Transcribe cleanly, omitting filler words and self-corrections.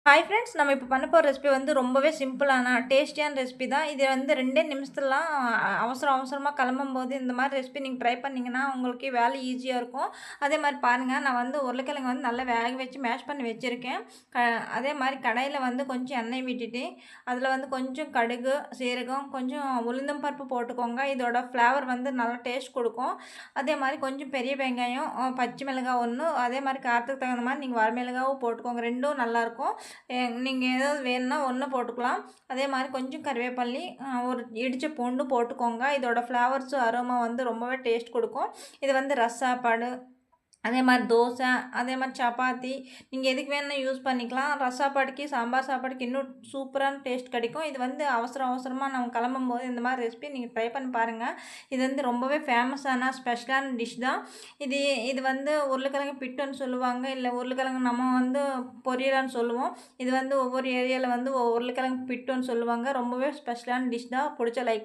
Hi friends, நம்ம இப்போ பண்ண போகிற ரெசிபி வந்து ரொம்பவே சிம்பிளான டேஸ்டியான ரெசிபி தான். இது வந்து 2 நிமிஷத்துலலாம் அவசரம் அவசரமாக கிளம்பும்போது இந்த மாதிரி ரெசிபி நீங்கள் ட்ரை பண்ணிங்கன்னா உங்களுக்கே வேலை ஈஸியாக இருக்கும். அதே மாதிரி பாருங்கள், நான் வந்து உருளைக்கிழங்கு வந்து நல்லா வேக வச்சு மேஷ் பண்ணி வச்சுருக்கேன். அதே மாதிரி கடாயில் வந்து கொஞ்சம் எண்ணெய் விட்டுட்டு அதில் வந்து கொஞ்சம் கடுகு, சீரகம், கொஞ்சம் உளுந்தம் பருப்பு போட்டுக்கோங்க. இதோட ஃப்ளேவர் வந்து நல்லா டேஸ்ட் கொடுக்கும். அதே மாதிரி கொஞ்சம் பெரிய வெங்காயம், பச்சை மிளகாய் 1, அதே மாதிரி காரத்துக்கு தகுந்த மாதிரி நீங்கள் வரமிளகாவும் போட்டுக்கோங்க. 2ம் நல்லாயிருக்கும். நீங்கள் ஏதாவது வேணும்னா ஒன்று போட்டுக்கலாம். அதே மாதிரி கொஞ்சம் கறிவேப்பிலை, ஒரு இடித்த பூண்டு போட்டுக்கோங்க. இதோட ஃப்ளேவர்ஸு அரோமா வந்து ரொம்பவே டேஸ்ட் கொடுக்கும். இது வந்து சாப்பாடு, அதே மாதிரி தோசை, அதே மாதிரி சப்பாத்தி, நீங்கள் எதுக்கு வேணும்னா யூஸ் பண்ணிக்கலாம். சாப்பாடுக்கு, சாம்பார் சாப்பாடுக்கு இன்னும் சூப்பரான டேஸ்ட் கிடைக்கும். இது வந்து அவசரமாக நம்ம கிளம்பும்போது இந்த மாதிரி ரெசிபி நீங்கள் ட்ரை பண்ணி பாருங்கள். இது வந்து ரொம்பவே ஃபேமஸான ஸ்பெஷலான டிஷ் தான். இது இது வந்து உருளைக்கிழங்கு பிட்டுன்னு சொல்லுவாங்க, இல்லை உருளைக்கிழங்கு நம்ம வந்து பொரியலான்னு சொல்லுவோம். இது வந்து ஒவ்வொரு ஏரியாவில் வந்து உருளைக்கிழங்கு பிட்டுன்னு சொல்லுவாங்க. ரொம்பவே ஸ்பெஷலான டிஷ் தான். பிடிச்ச லைக்